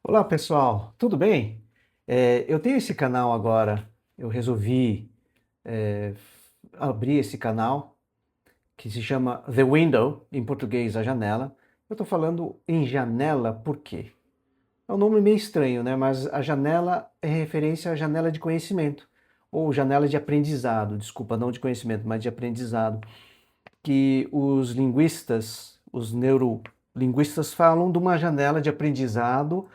Olá pessoal, tudo bem? Eu tenho esse canal agora, eu resolvi abrir esse canal que se chama The Window, em português a janela. Eu estou falando em janela por quê? É um nome meio estranho, né? Mas a janela é referência à janela de conhecimento, ou janela de aprendizado, desculpa, não de conhecimento, mas de aprendizado, que os linguistas, os neurolinguistas falam de uma janela de aprendizado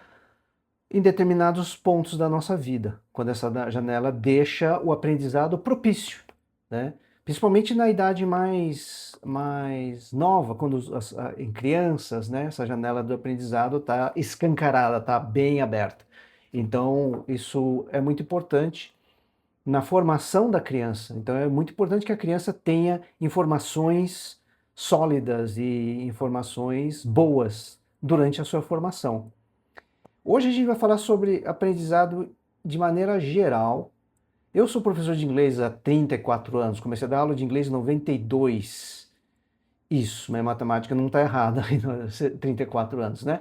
em determinados pontos da nossa vida, quando essa janela deixa o aprendizado propício, né? Principalmente na idade mais nova, quando em crianças, né? Essa janela do aprendizado está escancarada, está bem aberta. Então, isso é muito importante na formação da criança. Então, é muito importante que a criança tenha informações sólidas e informações boas durante a sua formação. Hoje a gente vai falar sobre aprendizado de maneira geral. Eu sou professor de inglês há 34 anos, comecei a dar aula de inglês em 92. Isso, minha matemática não está errada, 34 anos, né?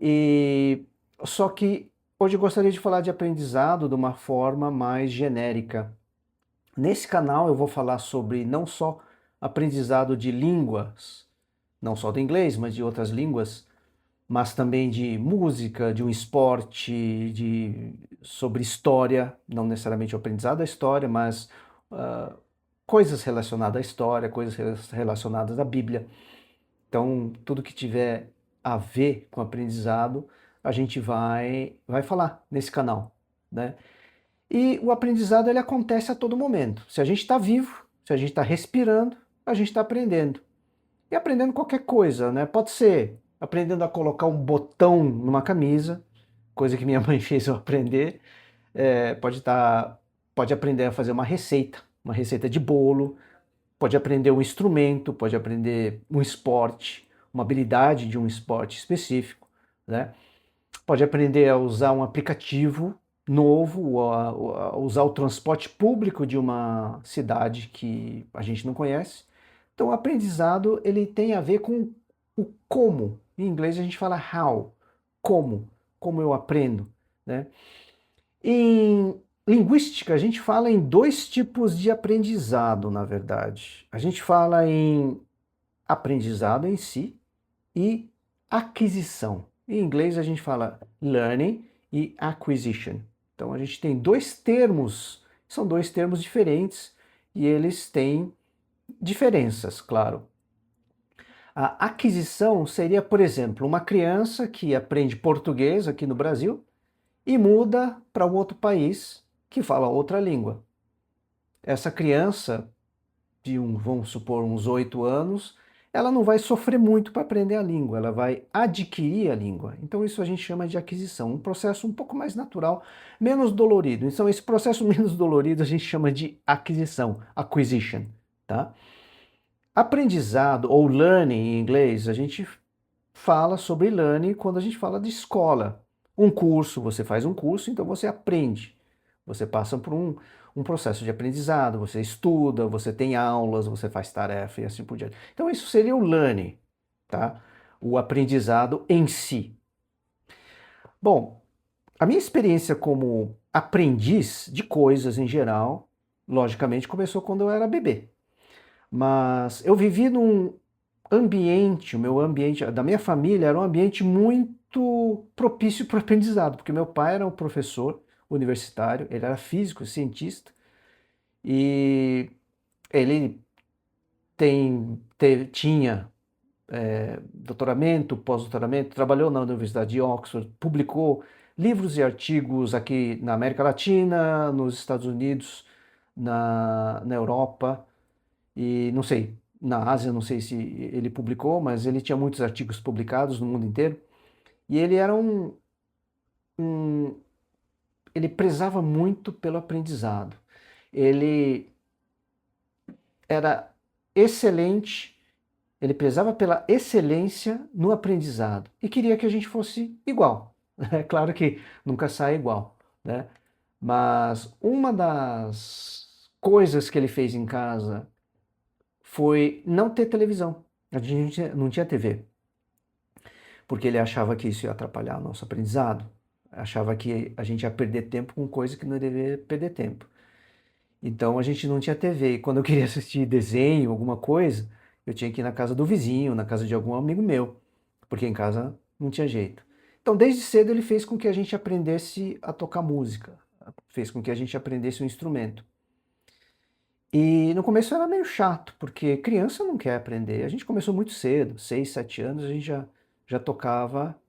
E só que hoje eu gostaria de falar de aprendizado de uma forma mais genérica. Nesse canal eu vou falar sobre não só aprendizado de línguas, não só do inglês, mas de outras línguas, mas também de música, de um esporte, sobre história, não necessariamente o aprendizado da história, mas ah, coisas relacionadas à história, coisas relacionadas à Bíblia. Então, tudo que tiver a ver com aprendizado, a gente vai falar nesse canal, né? E o aprendizado ele acontece a todo momento. Se a gente está vivo, se a gente está respirando, a gente está aprendendo. E aprendendo qualquer coisa, né? Pode ser aprendendo a colocar um botão numa camisa, coisa que minha mãe fez eu aprender. Pode aprender a fazer uma receita de bolo, pode aprender um instrumento, pode aprender um esporte, uma habilidade de um esporte específico, né? Pode aprender a usar um aplicativo novo, a usar o transporte público de uma cidade que a gente não conhece. Então, o aprendizado ele tem a ver com o como. Em inglês a gente fala how, como eu aprendo, né? Em linguística a gente fala em dois tipos de aprendizado, na verdade. A gente fala em aprendizado em si e aquisição. Em inglês a gente fala learning e acquisition. Então a gente tem dois termos, são dois termos diferentes e eles têm diferenças, claro. A aquisição seria, por exemplo, uma criança que aprende português aqui no Brasil e muda para um outro país que fala outra língua. Essa criança, vamos supor, uns 8 anos, ela não vai sofrer muito para aprender a língua, ela vai adquirir a língua. Então isso a gente chama de aquisição, um processo um pouco mais natural, menos dolorido. Então esse processo menos dolorido a gente chama de aquisição, acquisition, tá? Aprendizado ou learning em inglês, a gente fala sobre learning quando a gente fala de escola. Um curso, você faz um curso, então você aprende. Você passa por um processo de aprendizado, você estuda, você tem aulas, você faz tarefa e assim por diante. Então isso seria o learning, tá? O aprendizado em si. Bom, a minha experiência como aprendiz de coisas em geral, logicamente começou quando eu era bebê. Mas eu vivi num ambiente, o meu ambiente, da minha família, era um ambiente muito propício para o aprendizado, porque meu pai era um professor universitário, ele era físico, cientista, e ele tinha doutoramento, pós-doutoramento, trabalhou na Universidade de Oxford, publicou livros e artigos aqui na América Latina, nos Estados Unidos, na Europa, e não sei, na Ásia, não sei se ele publicou, mas ele tinha muitos artigos publicados no mundo inteiro. E ele era um ele prezava muito pelo aprendizado. Ele era excelente, ele prezava pela excelência no aprendizado e queria que a gente fosse igual. É claro que nunca sai igual, né? Mas uma das coisas que ele fez em casa foi não ter televisão. A gente não tinha TV, porque ele achava que isso ia atrapalhar o nosso aprendizado. Achava que a gente ia perder tempo com coisa que não deveria perder tempo. Então a gente não tinha TV. E quando eu queria assistir desenho, alguma coisa, eu tinha que ir na casa do vizinho, na casa de algum amigo meu, porque em casa não tinha jeito. Então desde cedo ele fez com que a gente aprendesse a tocar música, fez com que a gente aprendesse um instrumento. E no começo era meio chato, porque criança não quer aprender. A gente começou muito cedo, 6, 7 anos, a gente já tocava,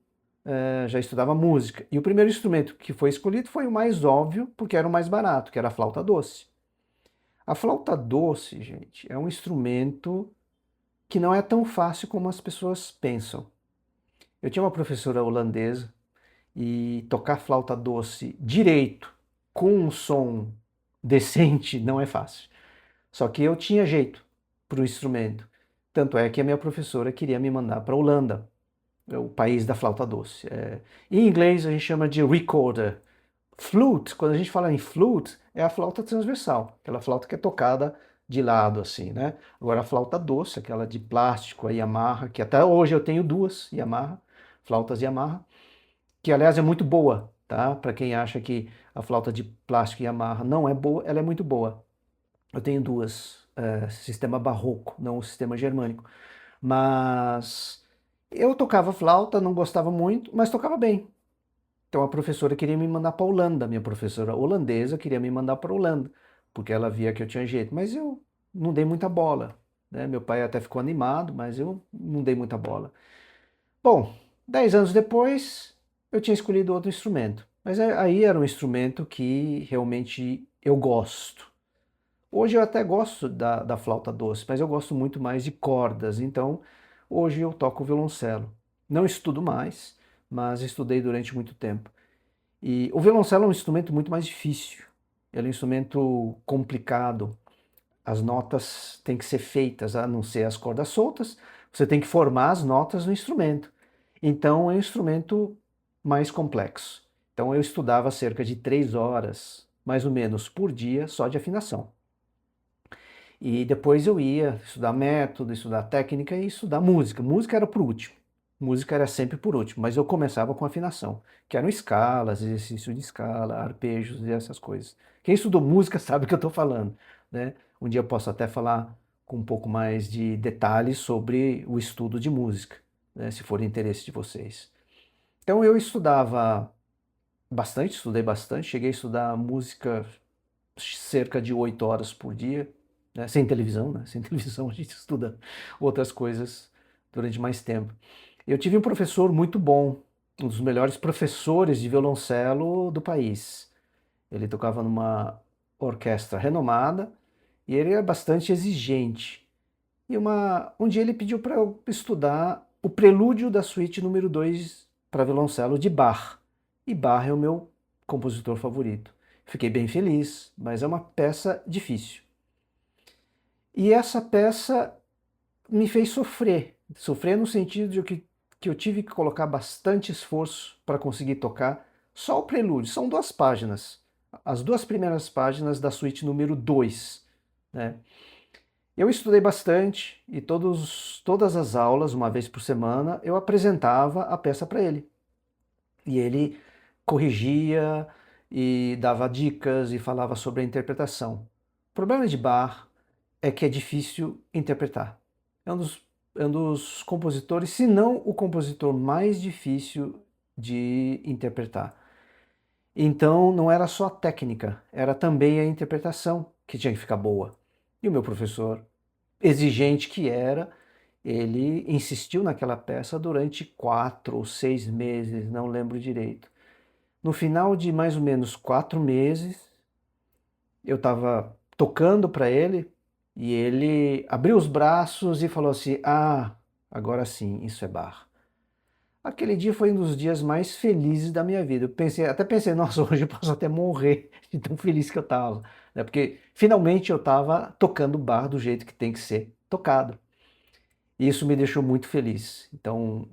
já estudava música. E o primeiro instrumento que foi escolhido foi o mais óbvio, porque era o mais barato, que era a flauta doce. A flauta doce, gente, é um instrumento que não é tão fácil como as pessoas pensam. Eu tinha uma professora holandesa e tocar flauta doce direito, com um som decente, não é fácil. Só que eu tinha jeito para o instrumento. Tanto é que a minha professora queria me mandar para a Holanda, o país da flauta doce. Em inglês a gente chama de recorder. Flute, quando a gente fala em flute, é a flauta transversal, aquela flauta que é tocada de lado, assim, né? Agora a flauta doce, aquela de plástico, a Yamaha, que até hoje eu tenho duas Yamaha, flautas Yamaha, que aliás é muito boa, tá? Para quem acha que a flauta de plástico Yamaha não é boa, ela é muito boa. Eu tenho duas, sistema barroco, não o sistema germânico. Mas eu tocava flauta, não gostava muito, mas tocava bem. Então a professora queria me mandar para a Holanda, minha professora holandesa queria me mandar para a Holanda, porque ela via que eu tinha jeito, mas eu não dei muita bola, né? Meu pai até ficou animado, mas eu não dei muita bola. Bom, 10 anos depois eu tinha escolhido outro instrumento, mas aí era um instrumento que realmente eu gosto. Hoje eu até gosto da flauta doce, mas eu gosto muito mais de cordas, então hoje eu toco violoncelo. Não estudo mais, mas estudei durante muito tempo. E o violoncelo é um instrumento muito mais difícil. Ele é um instrumento complicado. As notas têm que ser feitas, a não ser as cordas soltas. Você tem que formar as notas no instrumento. Então é um instrumento mais complexo. Então eu estudava cerca de 3 horas, mais ou menos, por dia, só de afinação. E depois eu ia estudar método, estudar técnica e estudar música. Música era por último. Música era sempre por último, mas eu começava com afinação, que eram escalas, exercício de escala, arpejos e essas coisas. Quem estudou música sabe o que eu estou falando, né? Um dia eu posso até falar com um pouco mais de detalhes sobre o estudo de música, né, se for interesse de vocês. Então eu estudava bastante, estudei bastante, cheguei a estudar música cerca de 8 horas por dia, né? Sem televisão, né? Sem televisão a gente estuda outras coisas durante mais tempo. Eu tive um professor muito bom, um dos melhores professores de violoncelo do país. Ele tocava numa orquestra renomada e ele era bastante exigente. E um dia ele pediu para eu estudar o prelúdio da suíte número 2 para violoncelo de Bach. E Bach é o meu compositor favorito. Fiquei bem feliz, mas é uma peça difícil. E essa peça me fez sofrer. Sofrer no sentido de que eu tive que colocar bastante esforço para conseguir tocar só o prelúdio. São 2 páginas. As 2 primeiras páginas da suíte número 2, né? Eu estudei bastante e todas as aulas, uma vez por semana, eu apresentava a peça para ele. E ele corrigia e dava dicas e falava sobre a interpretação. O problema de Bach é que é difícil interpretar. É um dos compositores, se não o compositor mais difícil de interpretar. Então não era só a técnica, era também a interpretação que tinha que ficar boa. E o meu professor, exigente que era, ele insistiu naquela peça durante 4 ou 6 meses, não lembro direito. No final de mais ou menos 4 meses, eu estava tocando para ele e ele abriu os braços e falou assim: "Ah, agora sim, isso é Bach". Aquele dia foi um dos dias mais felizes da minha vida. Até pensei, nossa, hoje eu posso até morrer de tão feliz que eu estava, né? Porque finalmente eu estava tocando Bach do jeito que tem que ser tocado. E isso me deixou muito feliz. Então,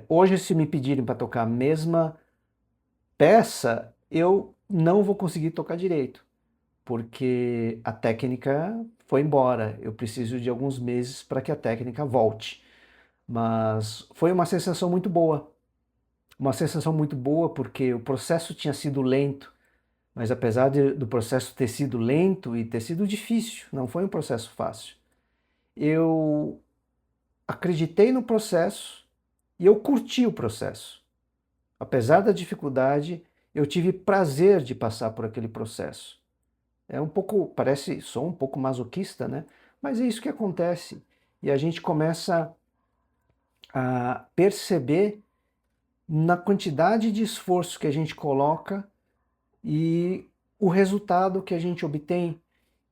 hoje, se me pedirem para tocar a mesma peça, eu não vou conseguir tocar direito, porque a técnica foi embora. Eu preciso de alguns meses para que a técnica volte. Mas foi uma sensação muito boa. Uma sensação muito boa porque o processo tinha sido lento, mas apesar do processo ter sido lento e ter sido difícil, não foi um processo fácil. Eu acreditei no processo e eu curti o processo. Apesar da dificuldade, eu tive prazer de passar por aquele processo. É um pouco, parece, sou um pouco masoquista, né? Mas é isso que acontece. E a gente começa a perceber na quantidade de esforço que a gente coloca e o resultado que a gente obtém,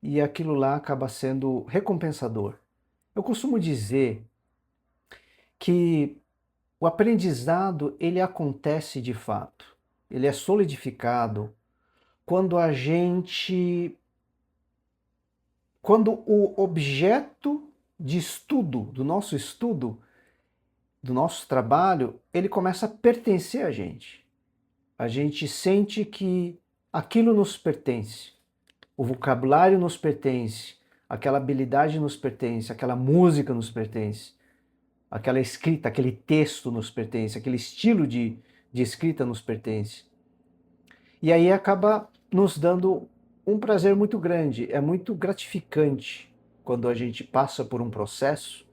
e aquilo lá acaba sendo recompensador. Eu costumo dizer que o aprendizado ele acontece de fato, ele é solidificado quando quando o objeto de estudo, do nosso trabalho, ele começa a pertencer a gente. A gente sente que aquilo nos pertence, o vocabulário nos pertence, aquela habilidade nos pertence, aquela música nos pertence, aquela escrita, aquele texto nos pertence, aquele estilo de escrita nos pertence. E aí acaba nos dando um prazer muito grande, é muito gratificante quando a gente passa por um processo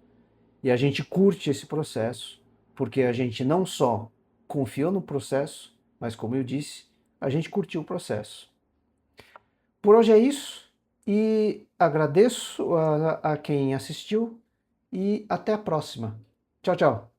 e a gente curte esse processo, porque a gente não só confiou no processo, mas como eu disse, a gente curtiu o processo. Por hoje é isso e agradeço a quem assistiu e até a próxima. Tchau, tchau.